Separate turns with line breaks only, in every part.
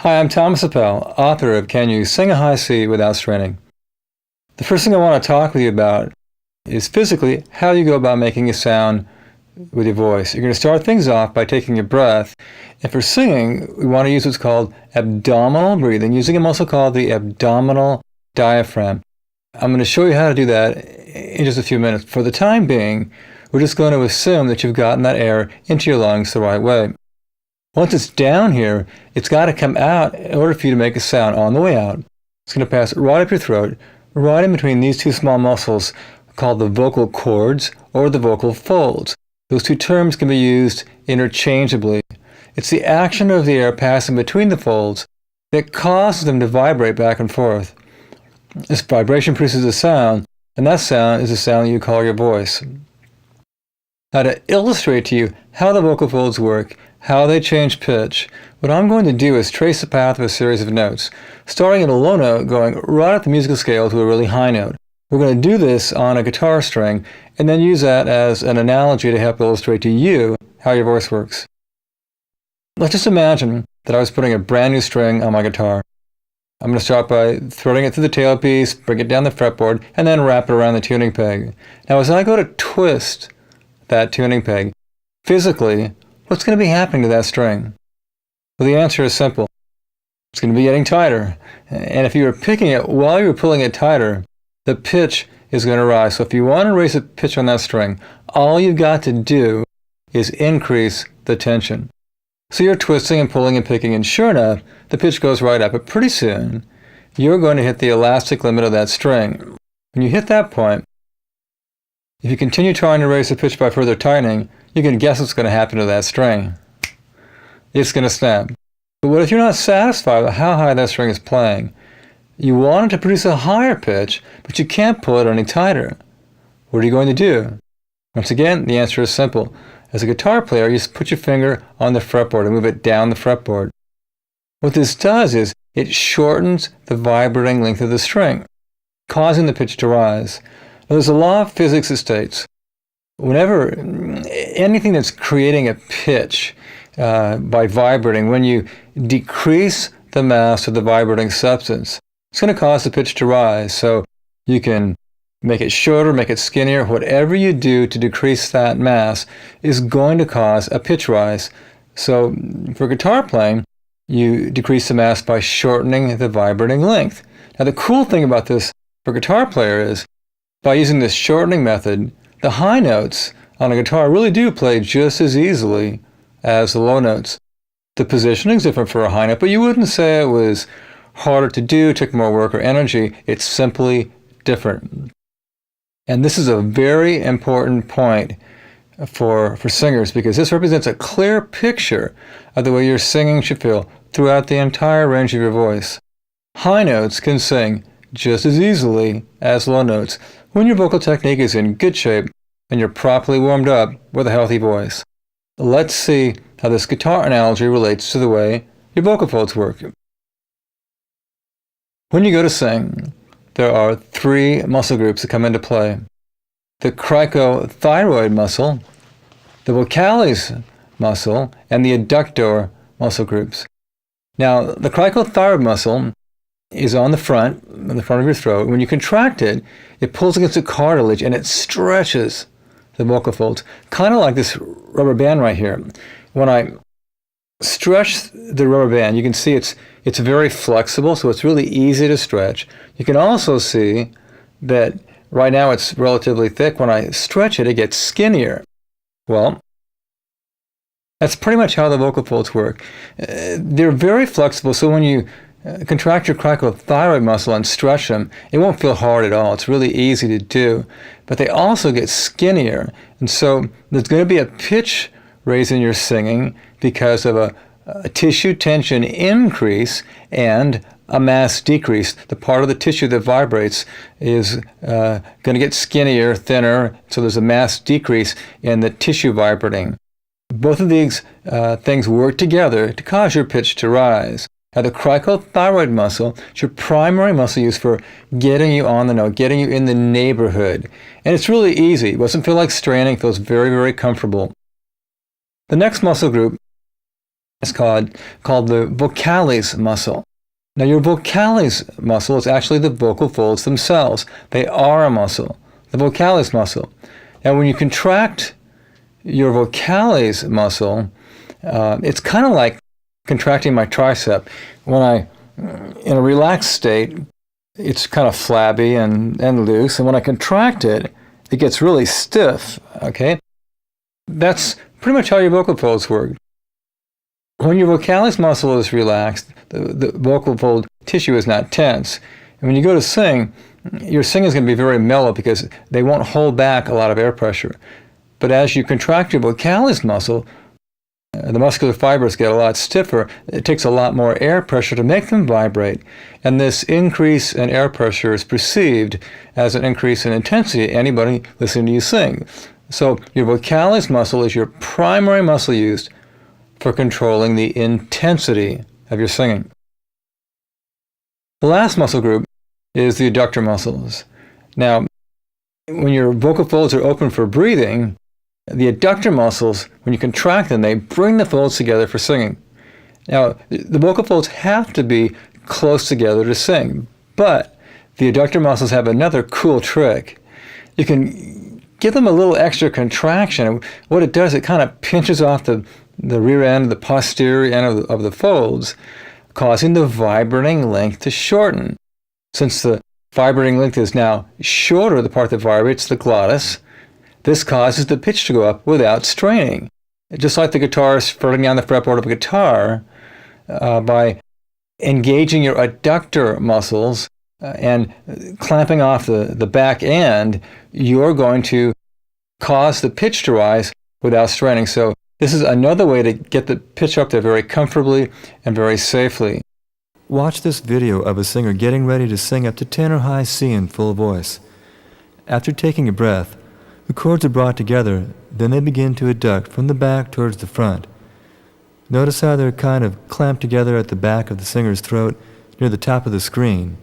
Hi, I'm Thomas Appel, author of Can You Sing a High C Without Straining? The first thing I want to talk with you about is physically how you go about making a sound with your voice. You're going to start things off by taking a breath. And for singing, we want to use what's called abdominal breathing, using a muscle called the abdominal diaphragm. I'm going to show you how to do that in just a few minutes. For the time being, we're just going to assume that you've gotten that air into your lungs the right way. Once it's down here, it's got to come out in order for you to make a sound on the way out. It's going to pass right up your throat, right in between these two small muscles called the vocal cords or the vocal folds. Those two terms can be used interchangeably. It's the action of the air passing between the folds that causes them to vibrate back and forth. This vibration produces a sound, and that sound is the sound you call your voice. Now, to illustrate to you how the vocal folds work, how they change pitch, what I'm going to do is trace the path of a series of notes, starting at a low note, going right up the musical scale to a really high note. We're going to do this on a guitar string, and then use that as an analogy to help illustrate to you how your voice works. Let's just imagine that I was putting a brand new string on my guitar. I'm going to start by threading it through the tailpiece, bring it down the fretboard, and then wrap it around the tuning peg. Now, as I go to twist that tuning peg, physically, what's going to be happening to that string? Well, the answer is simple. It's going to be getting tighter. And if you were picking it while you were pulling it tighter, the pitch is going to rise. So if you want to raise the pitch on that string, all you've got to do is increase the tension. So you're twisting and pulling and picking, and sure enough, the pitch goes right up. But pretty soon, you're going to hit the elastic limit of that string. When you hit that point, if you continue trying to raise the pitch by further tightening, you can guess what's going to happen to that string. It's going to snap. But what if you're not satisfied with how high that string is playing? You want it to produce a higher pitch, but you can't pull it any tighter. What are you going to do? Once again, the answer is simple. As a guitar player, you just put your finger on the fretboard and move it down the fretboard. What this does is it shortens the vibrating length of the string, causing the pitch to rise. Now, there's a law of physics that states whenever anything that's creating a pitch by vibrating, when you decrease the mass of the vibrating substance, it's going to cause the pitch to rise. So you can make it shorter, make it skinnier. Whatever you do to decrease that mass is going to cause a pitch rise. So for guitar playing, you decrease the mass by shortening the vibrating length. Now, the cool thing about this for guitar player is by using this shortening method, the high notes on a guitar really do play just as easily as the low notes. The positioning is different for a high note, but you wouldn't say it was harder to do, took more work or energy. It's simply different. And this is a very important point for singers, because this represents a clear picture of the way your singing should feel throughout the entire range of your voice. High notes can sing just as easily as low notes when your vocal technique is in good shape and you're properly warmed up with a healthy voice. Let's see how this guitar analogy relates to the way your vocal folds work. When you go to sing, there are three muscle groups that come into play: the cricothyroid muscle, the vocalis muscle, and the adductor muscle groups. Now, the cricothyroid muscle is on the front of your throat. When you contract it, it pulls against the cartilage and it stretches the vocal folds, kind of like this rubber band right here. When I stretch the rubber band, you can see it's very flexible, so it's really easy to stretch. You can also see that right now it's relatively thick. When I stretch it, it gets skinnier. Well, that's pretty much how the vocal folds work. They're very flexible, so when you contract your cricothyroid muscle and stretch them, it won't feel hard at all. It's really easy to do. But they also get skinnier, and so there's going to be a pitch raise in your singing because of a tissue tension increase and a mass decrease. The part of the tissue that vibrates is going to get skinnier, thinner, so there's a mass decrease in the tissue vibrating. Both of these things work together to cause your pitch to rise. Now, the cricothyroid muscle is your primary muscle used for getting you on the note, getting you in the neighborhood. And it's really easy. It doesn't feel like straining. It feels very, very comfortable. The next muscle group It's called the vocalis muscle. Now, your vocalis muscle is actually the vocal folds themselves. They are a muscle, the vocalis muscle. Now, when you contract your vocalis muscle, it's kind of like contracting my tricep. In a relaxed state, it's kind of flabby and loose, and when I contract it, it gets really stiff, okay? That's pretty much how your vocal folds work. When your vocalis muscle is relaxed, the vocal fold tissue is not tense. And when you go to sing, your singing is going to be very mellow because they won't hold back a lot of air pressure. But as you contract your vocalis muscle, the muscular fibers get a lot stiffer. It takes a lot more air pressure to make them vibrate. And this increase in air pressure is perceived as an increase in intensity, anybody listening to you sing. So your vocalis muscle is your primary muscle used for controlling the intensity of your singing. The last muscle group is the adductor muscles. Now, when your vocal folds are open for breathing, the adductor muscles, when you contract them, they bring the folds together for singing. Now, the vocal folds have to be close together to sing, but the adductor muscles have another cool trick. You can give them a little extra contraction. What it does, it kind of pinches off the rear end, the posterior end of the folds, causing the vibrating length to shorten. Since the vibrating length is now shorter, the part that vibrates, the glottis, this causes the pitch to go up without straining. Just like the guitarist fretting down the fretboard of a guitar, by engaging your adductor muscles and clamping off the back end, you're going to cause the pitch to rise without straining. So this is another way to get the pitch up there very comfortably and very safely.
Watch this video of a singer getting ready to sing up to tenor high C in full voice. After taking a breath, the chords are brought together, then they begin to adduct from the back towards the front. Notice how they're kind of clamped together at the back of the singer's throat near the top of the screen.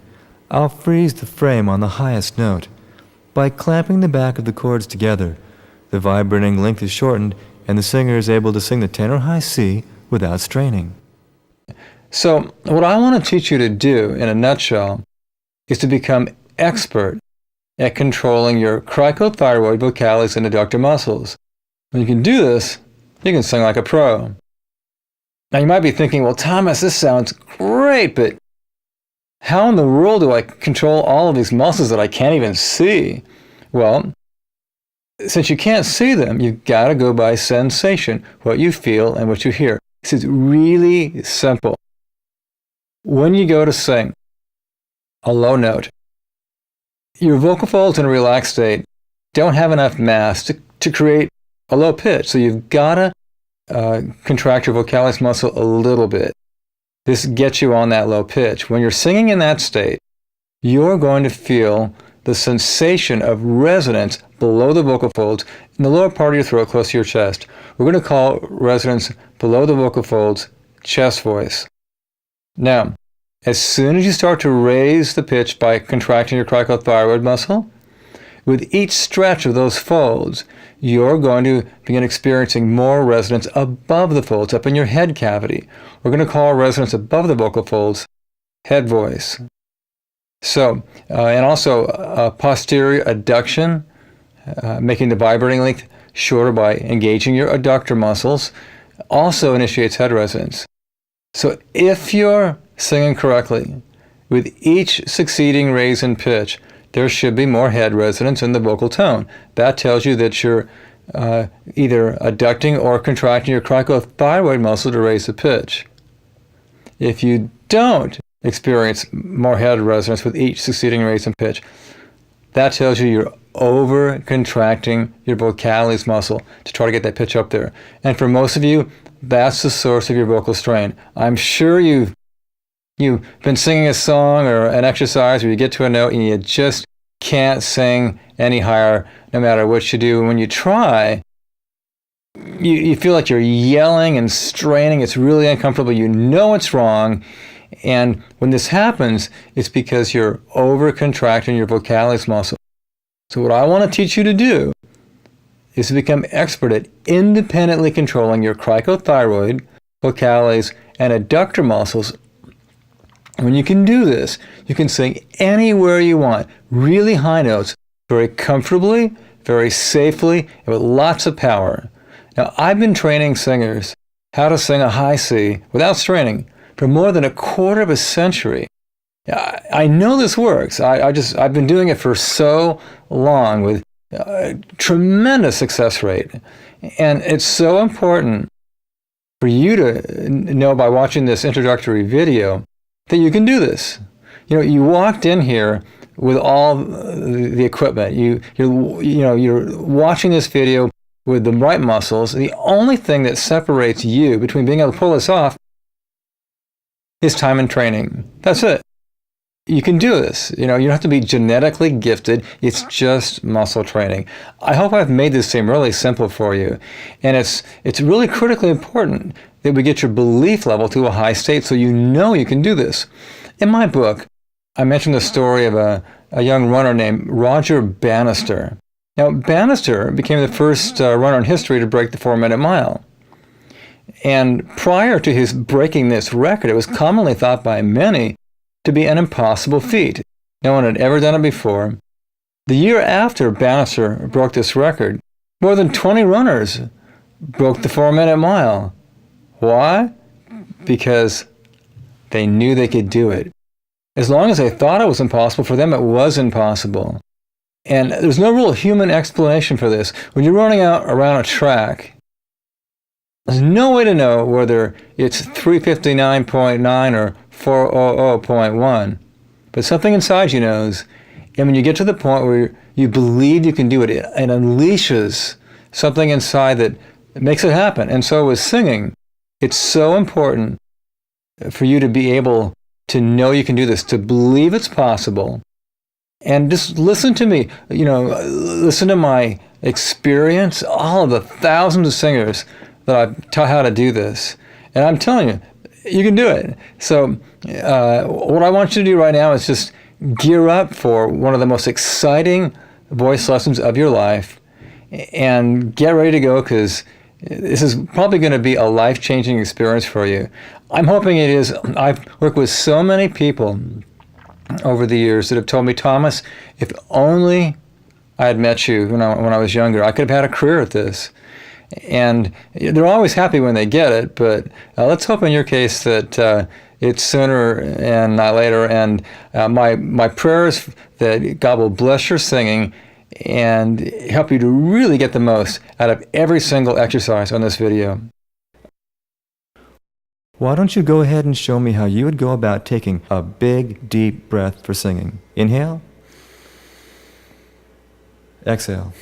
I'll freeze the frame on the highest note. By clamping the back of the chords together, the vibrating length is shortened and the singer is able to sing the tenor high C without straining.
So what I want to teach you to do, in a nutshell, is to become expert at controlling your cricothyroid, vocalis, and adductor muscles. When you can do this, you can sing like a pro. Now you might be thinking, well, Thomas, this sounds great, but how in the world do I control all of these muscles that I can't even see? Well, since you can't see them, you've got to go by sensation, what you feel and what you hear. This is really simple. When you go to sing a low note, your vocal folds in a relaxed state don't have enough mass to create a low pitch. So you've got to contract your vocalis muscle a little bit. This gets you on that low pitch. When you're singing in that state, you're going to feel the sensation of resonance below the vocal folds in the lower part of your throat, close to your chest. We're going to call resonance below the vocal folds chest voice. Now, as soon as you start to raise the pitch by contracting your cricothyroid muscle, with each stretch of those folds, you're going to begin experiencing more resonance above the folds, up in your head cavity. We're going to call resonance above the vocal folds head voice. So, and also posterior adduction, making the vibrating length shorter by engaging your adductor muscles, also initiates head resonance. So if you're singing correctly, with each succeeding raise in pitch, there should be more head resonance in the vocal tone. That tells you that you're either adducting or contracting your cricothyroid muscle to raise the pitch. If you don't experience more head resonance with each succeeding raise in pitch, that tells you you're over-contracting your vocalis muscle to try to get that pitch up there. And for most of you, that's the source of your vocal strain. I'm sure you've been singing a song or an exercise where you get to a note and you just can't sing any higher no matter what you do. When you try, you feel like you're yelling and straining. It's really uncomfortable. You know it's wrong. And when this happens, it's because you're over-contracting your vocalis muscle. So what I want to teach you to do is to become expert at independently controlling your cricothyroid, vocales, and adductor muscles. When you can do this, you can sing anywhere you want, really high notes, very comfortably, very safely, and with lots of power. Now, I've been training singers how to sing a high C without straining for more than a quarter of a century. I know this works. I've been doing it for so long with a tremendous success rate. And it's so important for you to know by watching this introductory video that you can do this. You walked in here with all the equipment. You're watching this video with the right muscles. The only thing that separates you between being able to pull this off is time and training. That's it. You can do this. You don't have to be genetically gifted. It's just muscle training. I hope I've made this seem really simple for you. And it's really critically important that we get your belief level to a high state so you know you can do this. In my book, I mentioned the story of a young runner named Roger Bannister. Now, Bannister became the first runner in history to break the 4-minute mile. And prior to his breaking this record, it was commonly thought by many to be an impossible feat. No one had ever done it before. The year after Bannister broke this record, more than 20 runners broke the 4-minute mile. Why? Because they knew they could do it. As long as they thought it was impossible, for them it was impossible. And there's no real human explanation for this. When you're running out around a track, there's no way to know whether it's 359.9 or 400.1. But something inside you knows. And when you get to the point where you believe you can do it, it unleashes something inside that makes it happen. And so with singing, it's so important for you to be able to know you can do this, to believe it's possible. And just listen to me, listen to my experience, all of the thousands of singers that I've taught how to do this. And I'm telling you, you can do it. So what I want you to do right now is just gear up for one of the most exciting voice lessons of your life and get ready to go, because this is probably going to be a life-changing experience for you. I'm hoping it is. I've worked with so many people over the years that have told me, Thomas, if only I had met you when I was younger, I could have had a career at this. And they're always happy when they get it, but let's hope in your case that it's sooner and not later. And my prayer is that God will bless your singing and help you to really get the most out of every single exercise on this video.
Why don't you go ahead and show me how you would go about taking a big, deep breath for singing? Inhale. Exhale.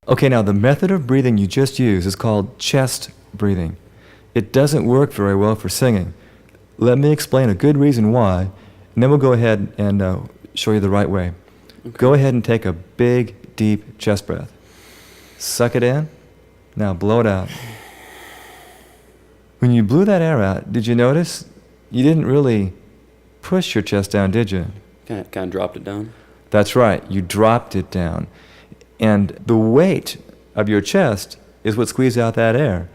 Okay, now the method of breathing you just used is called chest breathing. It doesn't work very well for singing. Let me explain a good reason why, and then we'll go ahead and show you the right way. Okay. Go ahead and take a big, deep chest breath. Suck it in. Now blow it out. When you blew that air out, did you notice you didn't really push your chest down, did you?
Kind of dropped it down?
That's right. You dropped it down. And the weight of your chest is what squeezed out that air.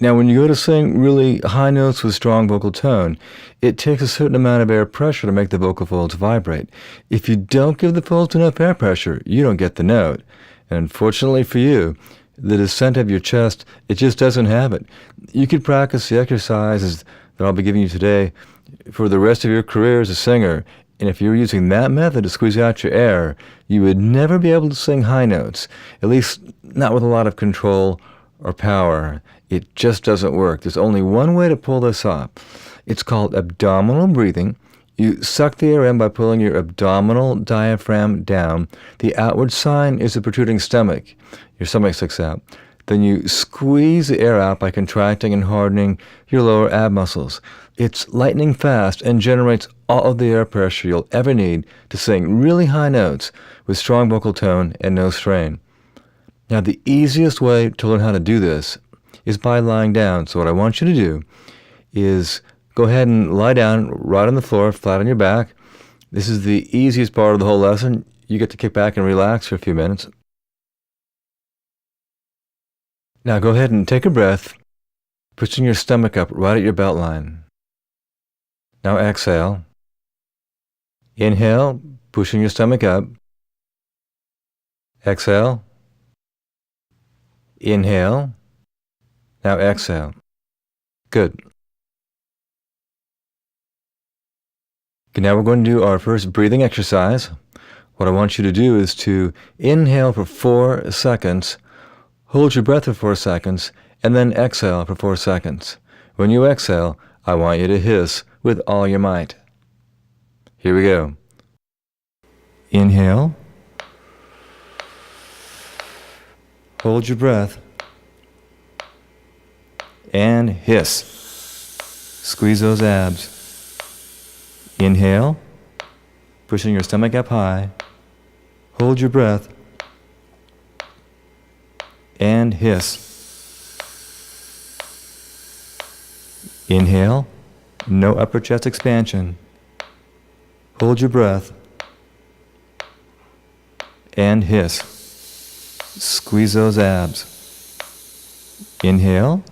Now, when you go to sing really high notes with strong vocal tone, it takes a certain amount of air pressure to make the vocal folds vibrate. If you don't give the folds enough air pressure, you don't get the note. And unfortunately for you, the descent of your chest, it just doesn't have it. You could practice the exercises that I'll be giving you today for the rest of your career as a singer. And if you were using that method to squeeze out your air, you would never be able to sing high notes, at least not with a lot of control or power. It just doesn't work. There's only one way to pull this off. It's called abdominal breathing. You suck the air in by pulling your abdominal diaphragm down. The outward sign is a protruding stomach. Your stomach sticks out. Then you squeeze the air out by contracting and hardening your lower ab muscles. It's lightning fast and generates all of the air pressure you'll ever need to sing really high notes with strong vocal tone and no strain. Now, the easiest way to learn how to do this is by lying down. So what I want you to do is go ahead and lie down right on the floor, flat on your back. This is the easiest part of the whole lesson. You get to kick back and relax for a few minutes. Now go ahead and take a breath pushing your stomach up right at your belt line. Now exhale. Inhale, pushing your stomach up. Exhale. Inhale. Now exhale. Good. Okay, now we're going to do our first breathing exercise. What I want you to do is to inhale for 4 seconds, hold your breath for 4 seconds, and then exhale for 4 seconds. When you exhale, I want you to hiss with all your might. Here we go. Inhale. Hold your breath. And hiss. Squeeze those abs. Inhale, pushing your stomach up high. Hold your breath. And hiss. Inhale, no upper chest expansion. Hold your breath. And hiss. Squeeze those abs. Inhale.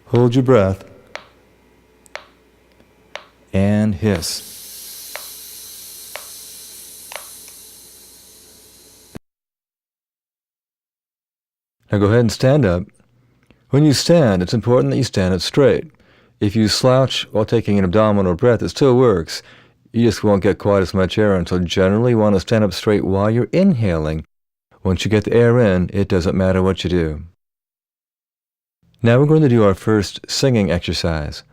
Hold your breath. And hiss. Now go ahead and stand up. When you stand, it's important that you stand up straight. If you slouch while taking an abdominal breath, it still works. You just won't get quite as much air in, so generally you want to stand up straight while you're inhaling. Once you get the air in, it doesn't matter what you do. Now we're going to do our first singing exercise.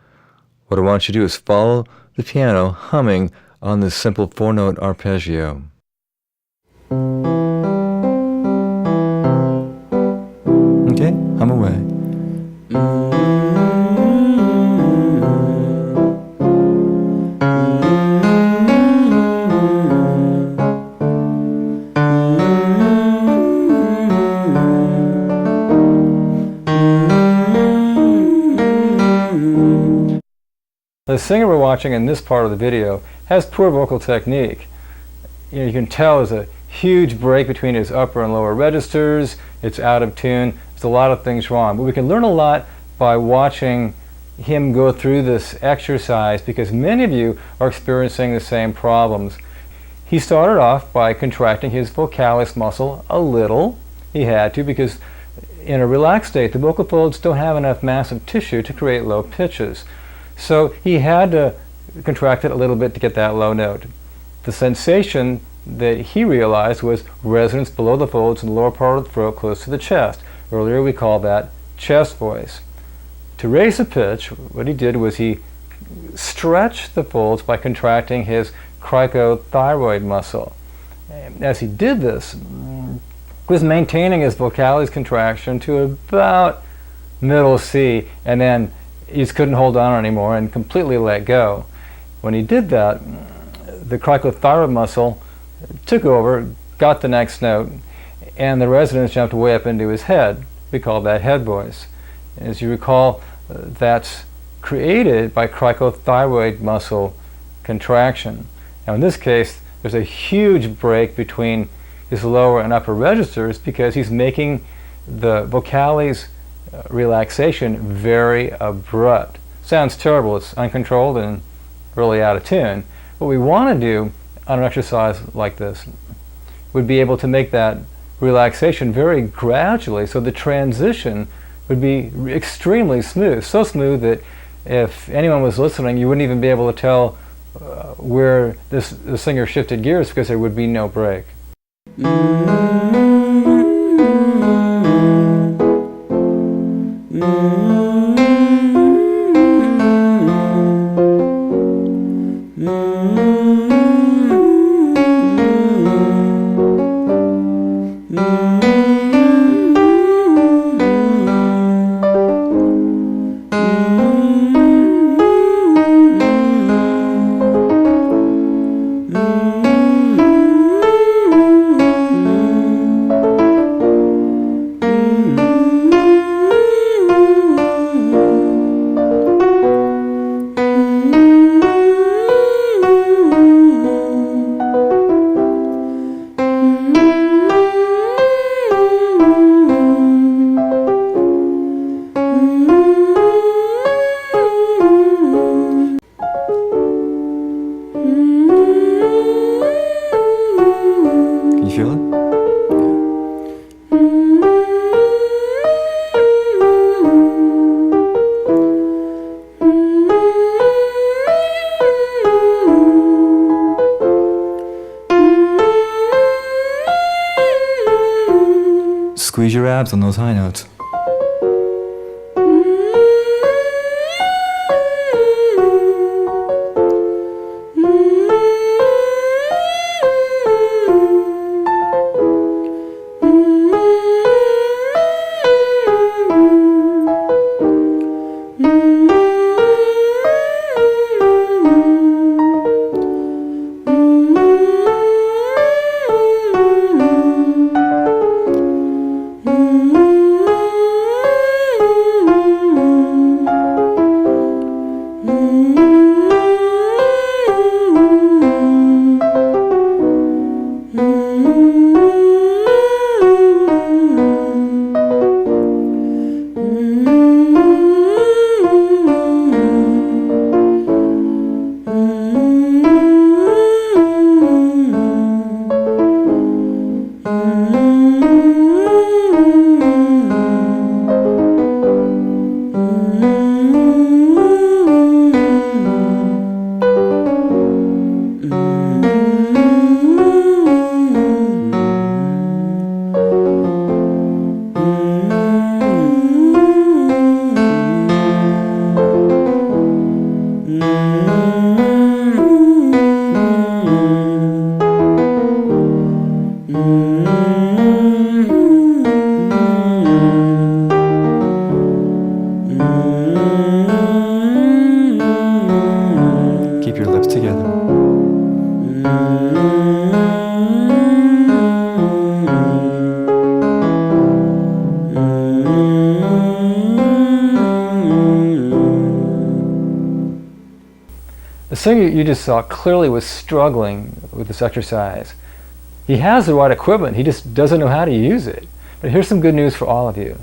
What I want you to do is follow the piano humming on this simple 4-note arpeggio. Okay, hum away.
The singer we're watching in this part of the video has poor vocal technique. You can tell there's a huge break between his upper and lower registers. It's out of tune. There's a lot of things wrong. But we can learn a lot by watching him go through this exercise because many of you are experiencing the same problems. He started off by contracting his vocalis muscle a little. He had to because in a relaxed state, the vocal folds don't have enough massive tissue to create low pitches. So he had to contract it a little bit to get that low note. The sensation that he realized was resonance below the folds in the lower part of the throat close to the chest. Earlier we called that chest voice. To raise the pitch, what he did was he stretched the folds by contracting his cricothyroid muscle. As he did this, he was maintaining his vocalis contraction to about middle C, and then he just couldn't hold on anymore and completely let go. When he did that, the cricothyroid muscle took over, got the next note, and the resonance jumped way up into his head. We call that head voice. As you recall, that's created by cricothyroid muscle contraction. Now in this case, there's a huge break between his lower and upper registers because he's making the vocalis relaxation very abrupt. Sounds terrible, it's uncontrolled and really out of tune. What we want to do on an exercise like this would be able to make that relaxation very gradually so the transition would be extremely smooth. So smooth that if anyone was listening, you wouldn't even be able to tell where the singer shifted gears because there would be no break.
squeeze your abs on those high notes. Keep your lips together.
The singer you just saw clearly was struggling with this exercise. He has the right equipment, he just doesn't know how to use it. But here's some good news for all of you.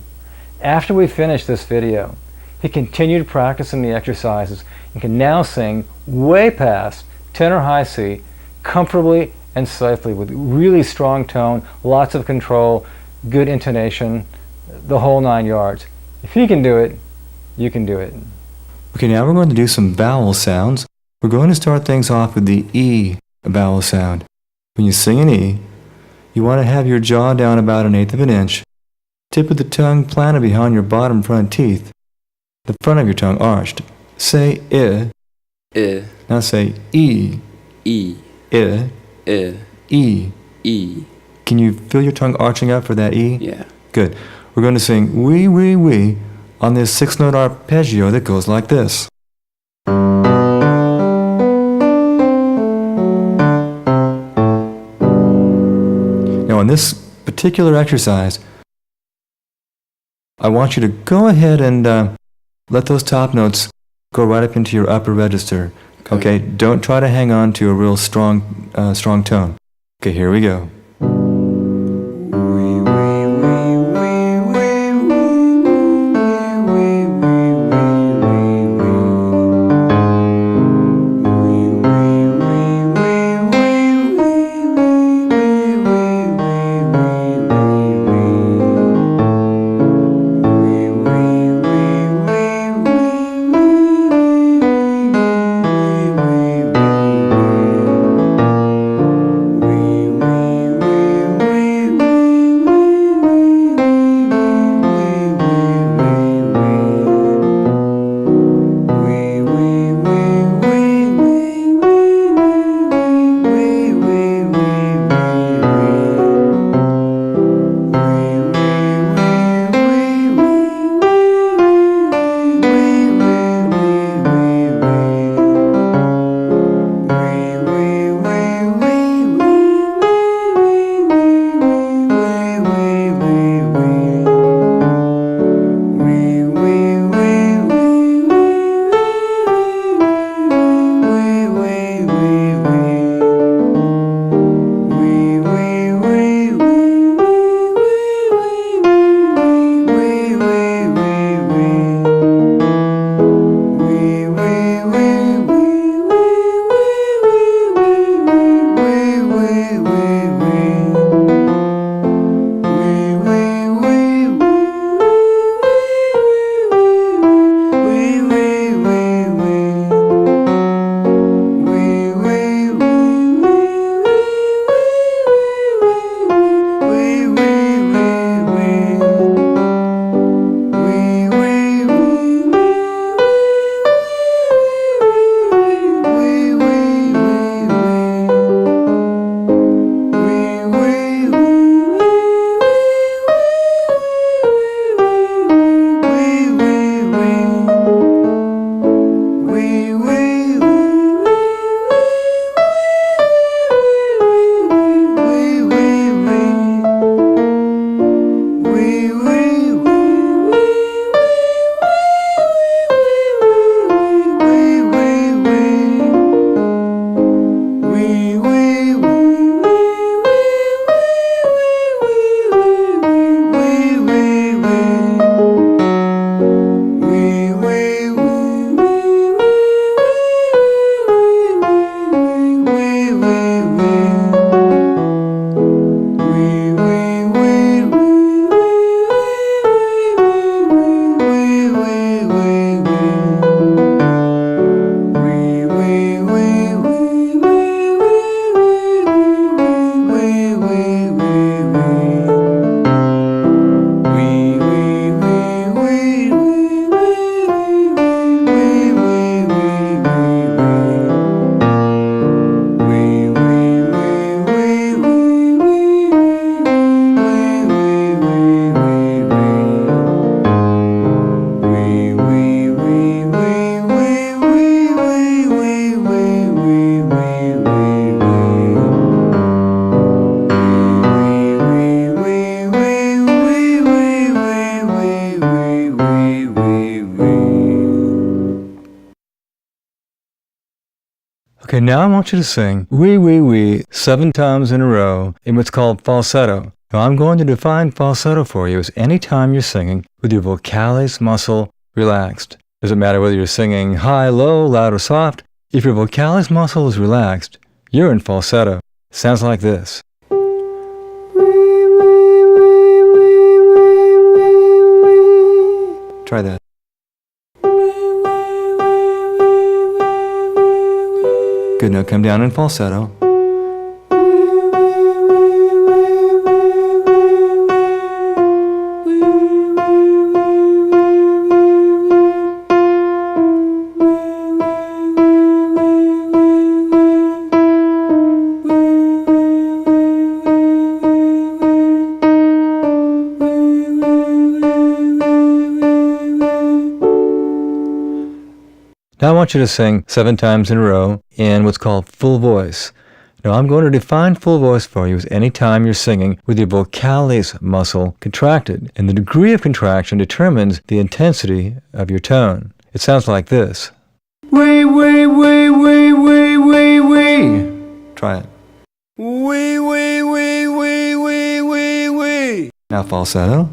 After we finish this video, he continued practicing the exercises and can now sing way past tenor high C comfortably and safely with really strong tone, lots of control, good intonation, the whole 9 yards. If he can do it, you can do it.
Okay, now we're going to do some vowel sounds. We're going to start things off with the E vowel sound. When you sing an E, you want to have your jaw down about 1/8 of an inch, tip of the tongue planted behind your bottom front teeth, the front of your tongue arched. Say I.
I,
Now say E.
E,
I.
I,
E.
E.
Can you feel your tongue arching up for that E?
Yeah.
Good. We're going to sing wee, wee, wee on this 6-note arpeggio that goes like this. Now in this particular exercise, I want you to go ahead and let those top notes go right up into your upper register. Okay, don't try to hang on to a real strong tone. Okay, here we go.
Okay, now I want you to sing wee, wee, wee 7 times in a row in what's called falsetto. Now I'm going to define falsetto for you as any time you're singing with your vocalis muscle relaxed. Doesn't matter whether you're singing high, low, loud, or soft. If your vocalis muscle is relaxed, you're in falsetto. Sounds like this.
Try that. Good, now come down in falsetto.
Now I want you to sing 7 times in a row in what's called full voice. Now I'm going to define full voice for you as any time you're singing with your vocalis muscle contracted, and the degree of contraction determines the intensity of your tone. It sounds like this.
Wee, wee, wee, wee, wee, wee, wee. Try it.
Wee, wee, wee, wee, wee, wee, wee.
Now falsetto.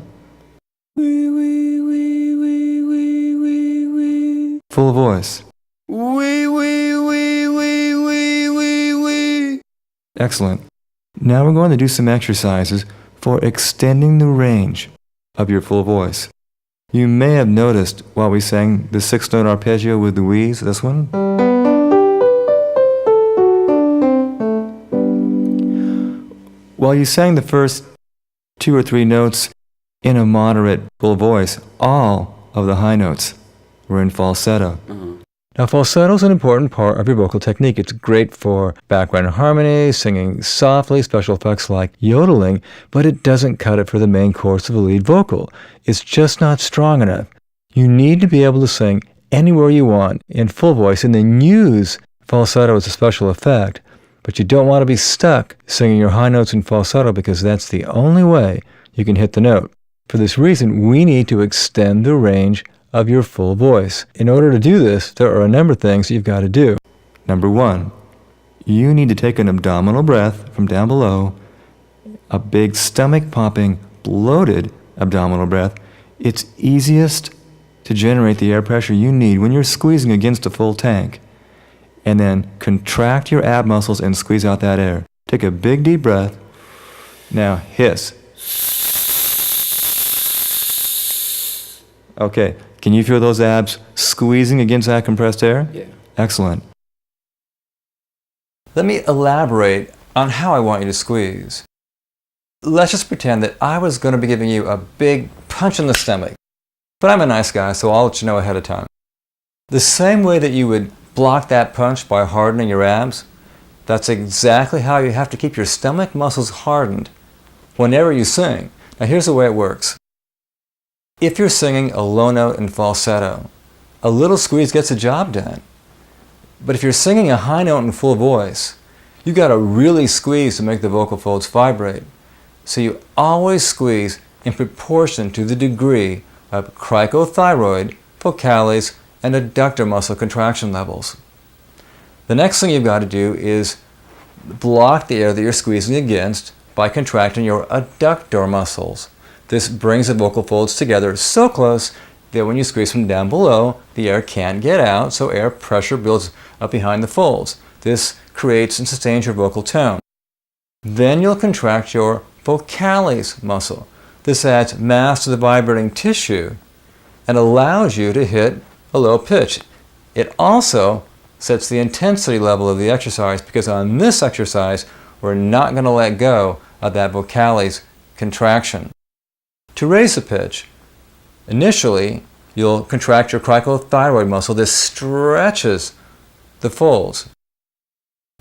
Wee, wee, wee, wee, wee, wee, wee.
Full voice.
Wee, wee, wee, wee, wee, wee, wee.
Excellent. Now we're going to do some exercises for extending the range of your full voice. You may have noticed while we sang the 6-note arpeggio with the wheeze, this one. While you sang the first 2 or 3 notes in a moderate full voice, all of the high notes were in falsetto.
Now falsetto is an important part of your vocal technique. It's great for background harmony, singing softly, special effects like yodeling, but it doesn't cut it for the main chorus of a lead vocal. It's just not strong enough. You need to be able to sing anywhere you want in full voice and then use falsetto as a special effect, but you don't want to be stuck singing your high notes in falsetto because that's the only way you can hit the note. For this reason, we need to extend the range of your full voice. In order to do this, there are a number of things you've got to do.
Number 1, you need to take an abdominal breath from down below, a big stomach-popping, bloated abdominal breath. It's easiest to generate the air pressure you need when you're squeezing against a full tank. And then contract your ab muscles and squeeze out that air. Take a big deep breath. Now hiss. Okay, can you feel those abs squeezing against that compressed air?
Yeah.
Excellent.
Let me elaborate on how I want you to squeeze. Let's just pretend that I was going to be giving you a big punch in the stomach. But I'm a nice guy, so I'll let you know ahead of time. The same way that you would block that punch by hardening your abs, that's exactly how you have to keep your stomach muscles hardened whenever you sing. Now here's the way it works. If you're singing a low note in falsetto, a little squeeze gets the job done. But if you're singing a high note in full voice, you've got to really squeeze to make the vocal folds vibrate. So you always squeeze in proportion to the degree of cricothyroid, vocalis, and adductor muscle contraction levels. The next thing you've got to do is block the air that you're squeezing against by contracting your adductor muscles. This brings the vocal folds together so close that when you squeeze from down below, the air can't get out, so air pressure builds up behind the folds. This creates and sustains your vocal tone. Then you'll contract your vocalis muscle. This adds mass to the vibrating tissue and allows you to hit a low pitch. It also sets the intensity level of the exercise because on this exercise, we're not going to let go of that vocalis contraction. To raise the pitch, initially, you'll contract your cricothyroid muscle. This stretches the folds.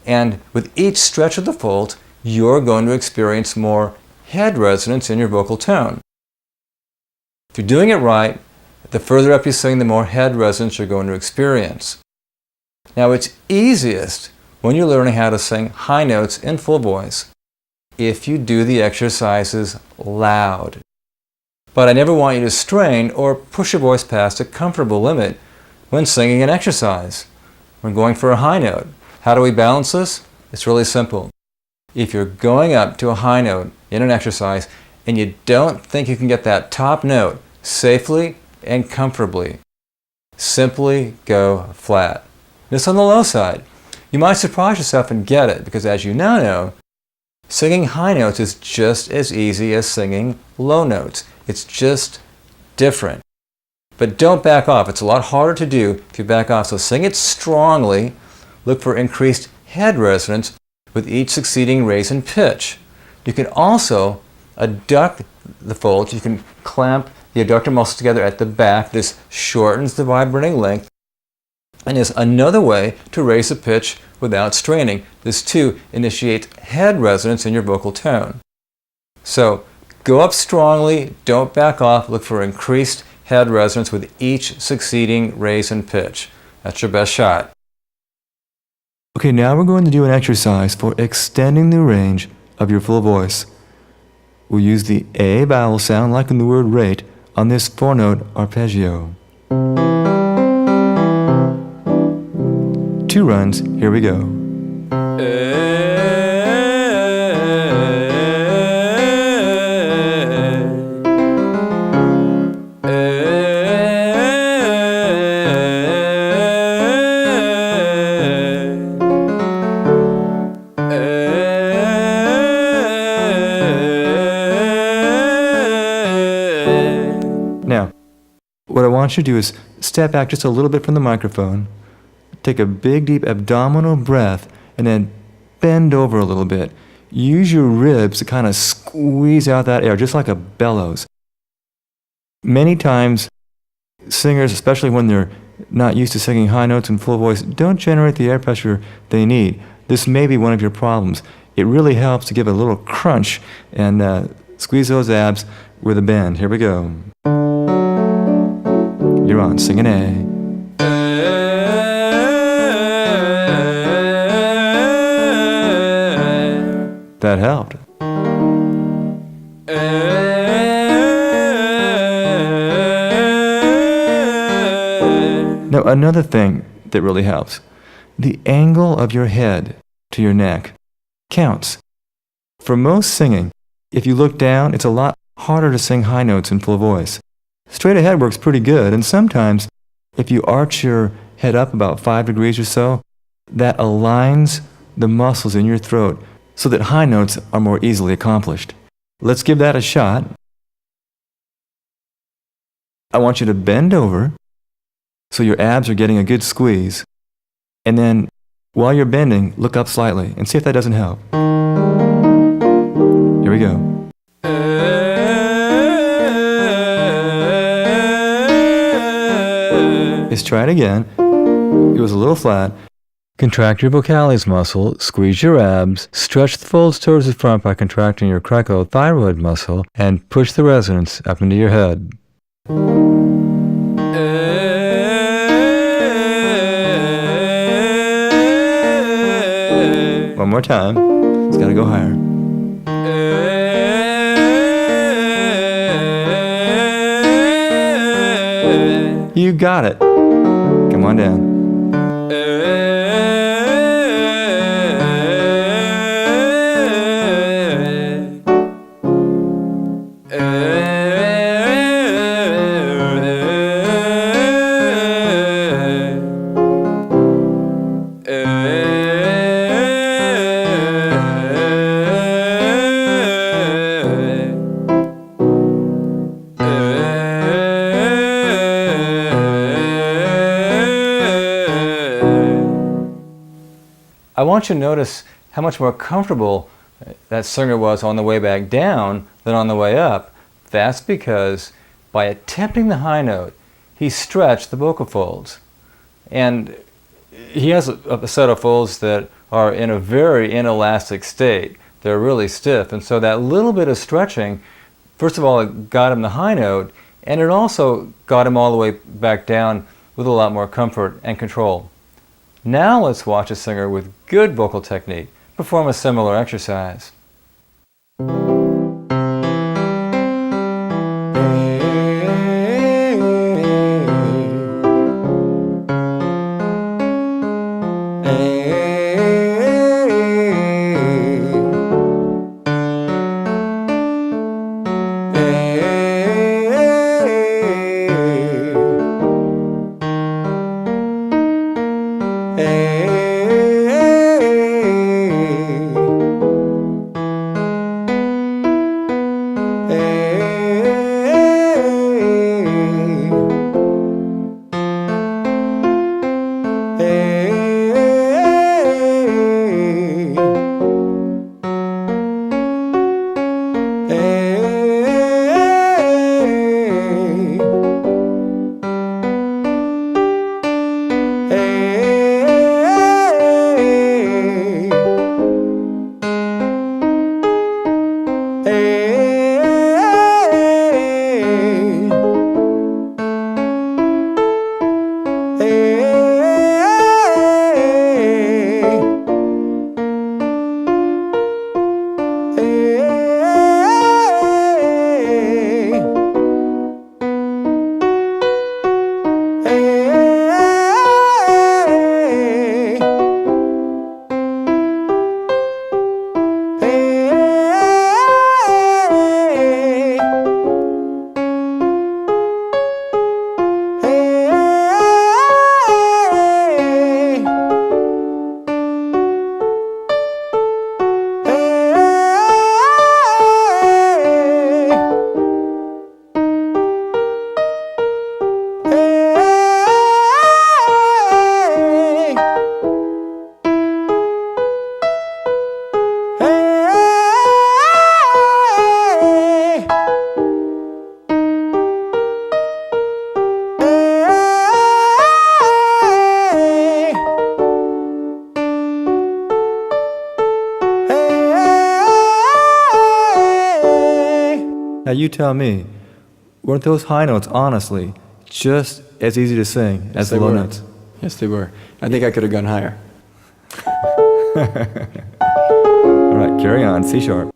And with each stretch of the folds, you're going to experience more head resonance in your vocal tone. If you're doing it right, the further up you sing, the more head resonance you're going to experience. Now, it's easiest when you're learning how to sing high notes in full voice if you do the exercises loud. But I never want you to strain or push your voice past a comfortable limit when singing an exercise. When going for a high note, How do we balance this? It's really simple. If you're going up to a high note in an exercise and you don't think you can get that top note safely and comfortably, simply go flat. This on the low side. You might surprise yourself and get it, because as you now know, singing high notes is just as easy as singing low notes. It's just different. But don't back off. It's a lot harder to do if you back off. So sing it strongly. Look for increased head resonance with each succeeding raise in pitch. You can also adduct the folds. You can clamp the adductor muscles together at the back. This shortens the vibrating length and is another way to raise the pitch without straining. This too initiates head resonance in your vocal tone. So go up strongly, don't back off, look for increased head resonance with each succeeding raise in pitch. That's your best shot.
Okay, now we're going to do an exercise for extending the range of your full voice. We'll use the A vowel sound, like in the word rate, on this 4-note arpeggio. 2 runs, here we go. Now, what I want you to do is step back just a little bit from the microphone, take a big, deep abdominal breath, and then bend over a little bit. Use your ribs to kind of squeeze out that air, just like a bellows. Many times, singers, especially when they're not used to singing high notes in full voice, don't generate the air pressure they need. This may be one of your problems. It really helps to give it a little crunch and squeeze those abs with a bend. Here we go. You're on, sing an A. That helped. Now, another thing that really helps, the angle of your head to your neck counts. For most singing, if you look down, it's a lot harder to sing high notes in full voice. Straight ahead works pretty good, and sometimes if you arch your head up about 5 degrees or so, that aligns the muscles in your throat so that high notes are more easily accomplished. Let's give that a shot. I want you to bend over so your abs are getting a good squeeze, and then while you're bending, look up slightly and see if that doesn't help. Here we go. Let's try it again. It was a little flat.
Contract your vocalis muscle, squeeze your abs, stretch the folds towards the front by contracting your cricothyroid muscle, and push the resonance up into your head.
One more time. It's got to go higher. You got it. Come on down.
I want you to notice how much more comfortable that singer was on the way back down than on the way up. That's because by attempting the high note, he stretched the vocal folds. And he has a set of folds that are in a very inelastic state. They're really stiff. And so that little bit of stretching, first of all, it got him the high note, and it also got him all the way back down with a lot more comfort and control. Now let's watch a singer with good vocal technique perform a similar exercise.
Now you tell me, weren't those high notes, honestly, just as easy to sing as the low notes?
Yes, they were. I think I could have gone higher.
All right, carry on, C sharp.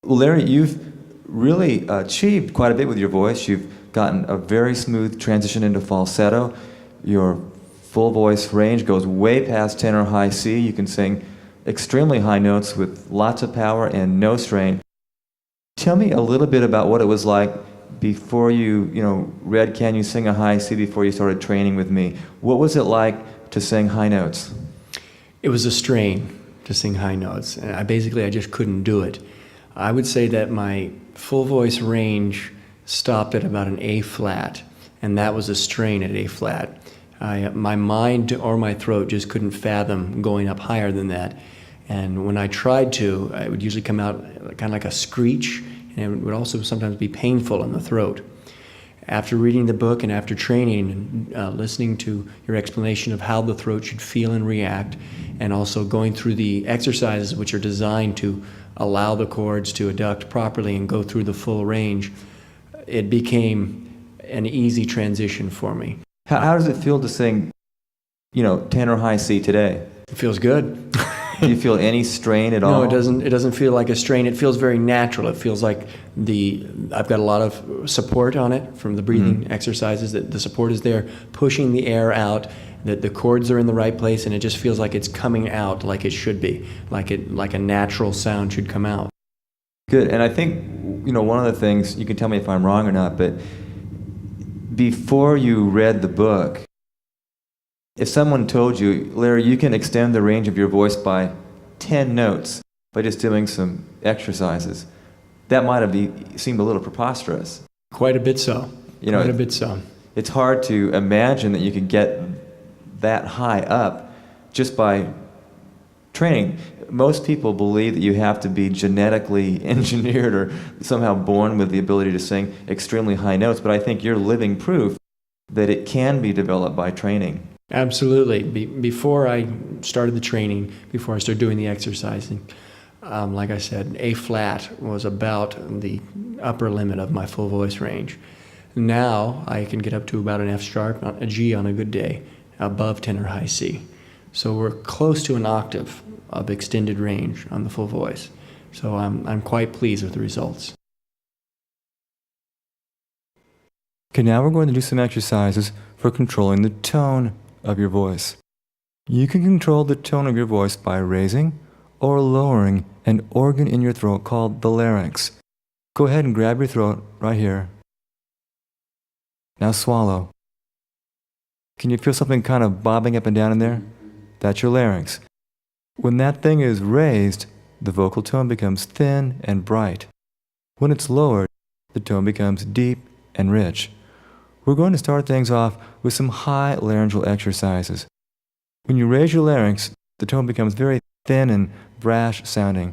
Larry, you've really achieved quite a bit with your voice. You've gotten a very smooth transition into falsetto. Your full voice range goes way past tenor high C. You can sing extremely high notes with lots of power and no strain. Tell me a little bit about what it was like before you read Can You Sing a High C before you started training with me. What was it like to sing high notes?
It was a strain to sing high notes. And I just couldn't do it. I would say that my full voice range stopped at about an A flat, and that was a strain at A flat. My mind or my throat just couldn't fathom going up higher than that. And when I tried to, it would usually come out kind of like a screech, and it would also sometimes be painful in the throat. After reading the book and after training and listening to your explanation of how the throat should feel and react, and also going through the exercises which are designed to allow the cords to adduct properly and go through the full range, it became an easy transition for me.
How does it feel to sing, tenor high C today?
It feels good.
Do you feel any strain at all?
No, it doesn't feel like a strain. It feels very natural. It feels like I've got a lot of support on it from the breathing exercises, that the support is there, pushing the air out, that the chords are in the right place, and it just feels like it's coming out like it should be, like a natural sound should come out.
Good, and I think, one of the things, you can tell me if I'm wrong or not, but before you read the book, if someone told you, Larry, you can extend the range of your voice by 10 notes by just doing some exercises, that might have seemed a little preposterous.
Quite a bit so. Quite a bit so.
It's hard to imagine that you could get that high up just by training. Most people believe that you have to be genetically engineered or somehow born with the ability to sing extremely high notes, but I think you're living proof that it can be developed by training.
Absolutely. Before I started the training, before I started doing the exercising, like I said, A flat was about the upper limit of my full voice range. Now I can get up to about an F sharp, a G on a good day, above tenor high C. So we're close to an octave of extended range on the full voice. So I'm quite pleased with the results.
Okay, now we're going to do some exercises for controlling the tone of your voice. You can control the tone of your voice by raising or lowering an organ in your throat called the larynx. Go ahead and grab your throat right here. Now swallow. Can you feel something kind of bobbing up and down in there? That's your larynx. When that thing is raised, the vocal tone becomes thin and bright. When it's lowered, the tone becomes deep and rich. We're going to start things off with some high laryngeal exercises. When you raise your larynx, the tone becomes very thin and brash sounding.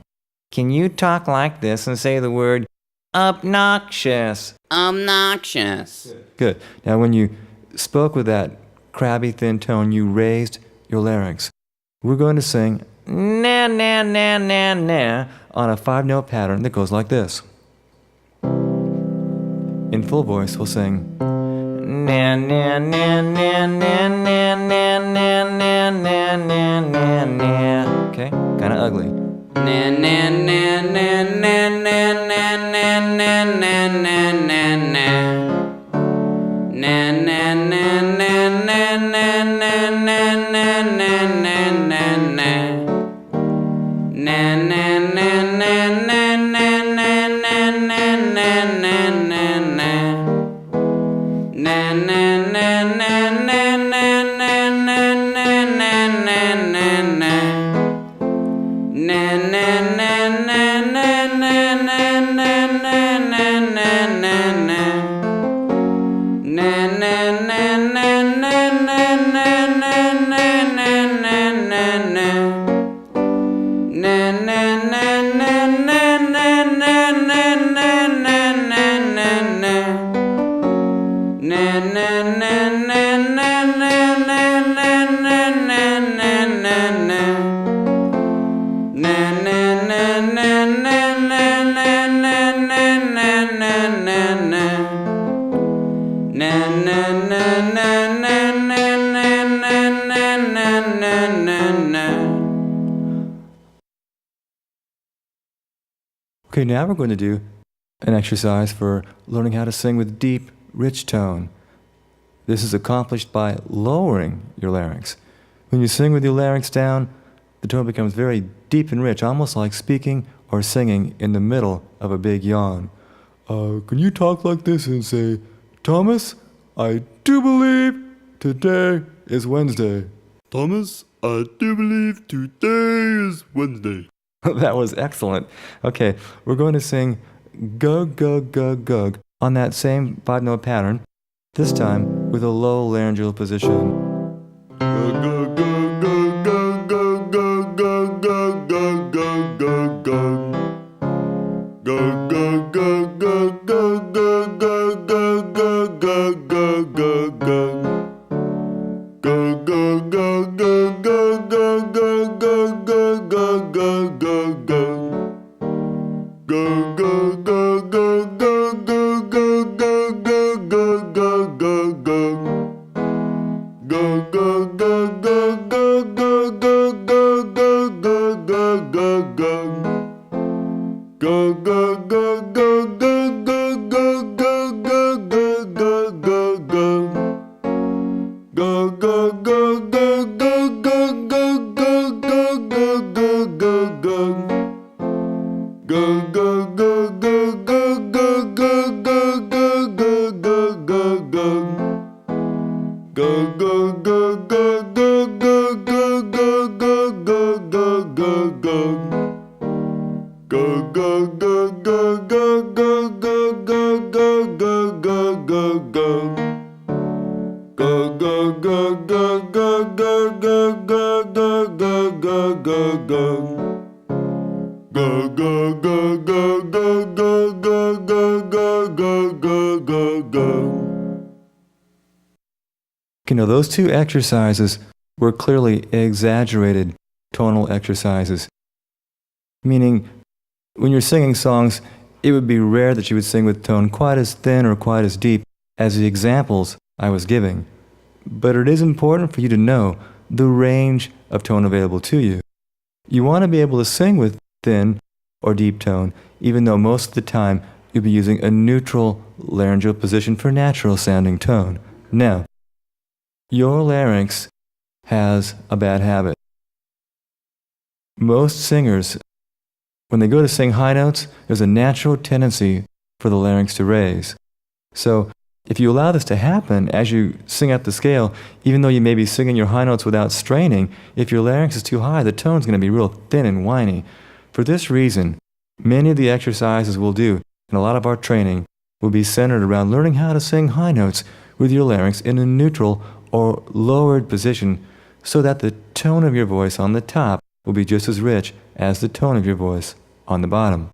Can you talk like this and say the word obnoxious?
Obnoxious.
Good. Now when you spoke with that crabby thin tone, you raised your larynx. We're going to sing na na na na na on a 5-note pattern that goes like this. In full voice, we'll sing na na na na na na na na na na na na na. Okay, kind of ugly.
Na na na na na na na na na na na na na. Na na na na na na na na na na na na na. Na na na na na na na na na na na na na. Na na na na na na na na na na na na. Na na na na na na na na na na na na. Na na na na na na na na na na na na. Na na na na na na na na na na na na. Na na na na na na na na na na na na. Na na na na na na na na na na na na. Na na na na na na na na na na na.
Okay, now we're going to do an exercise for learning how to sing with deep, rich tone. This is accomplished by lowering your larynx. When you sing with your larynx down, the tone becomes very deep and rich, almost like speaking or singing in the middle of a big yawn. Can you talk like this and say, Thomas, I do believe today is Wednesday.
Thomas, I do believe today is Wednesday.
That was excellent. Okay, we're going to sing Gug, Gug, Gug, Gug on that same 5-note pattern, this time with a low laryngeal position. You know, those two exercises were clearly exaggerated tonal exercises. Meaning, when you're singing songs, it would be rare that you would sing with tone quite as thin or quite as deep as the examples I was giving. But it is important for you to know the range of tone available to you. You want to be able to sing with thin or deep tone, even though most of the time you'll be using a neutral laryngeal position for natural sounding tone. Now, your larynx has a bad habit. Most singers, when they go to sing high notes, there's a natural tendency for the larynx to raise. So if you allow this to happen as you sing up the scale, even though you may be singing your high notes without straining, if your larynx is too high, the tone's going to be real thin and whiny. For this reason, many of the exercises we'll do and a lot of our training will be centered around learning how to sing high notes with your larynx in a neutral or lowered position so that the tone of your voice on the top will be just as rich as the tone of your voice on the bottom.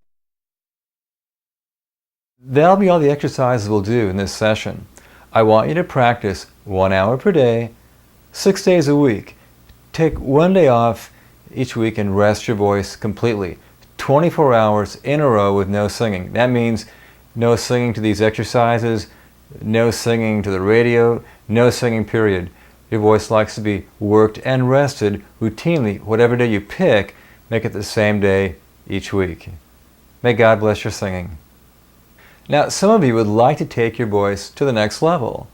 That'll be all the exercises we'll do in this session. I want you to practice 1 hour per day, 6 days a week. Take 1 day off each week and rest your voice completely. 24 hours in a row with no singing. That means no singing to these exercises, no singing to the radio, no singing period. Your voice likes to be worked and rested routinely. Whatever day you pick, make it the same day each week. May God bless your singing. Now, some of you would like to take your voice to the next level.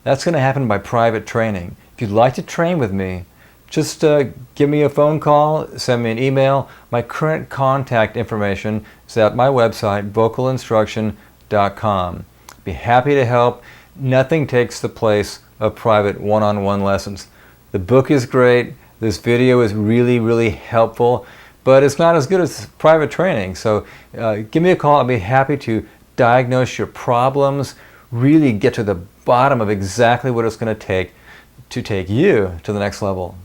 That's going to happen by private training. If you'd like to train with me, just give me a phone call, send me an email. My current contact information is at my website, vocalinstruction.com. Be happy to help. Nothing takes the place of private one-on-one lessons. The book is great. This video is really, really helpful, but it's not as good as private training. So give me a call. I'll be happy to diagnose your problems, really get to the bottom of exactly what it's going to take you to the next level.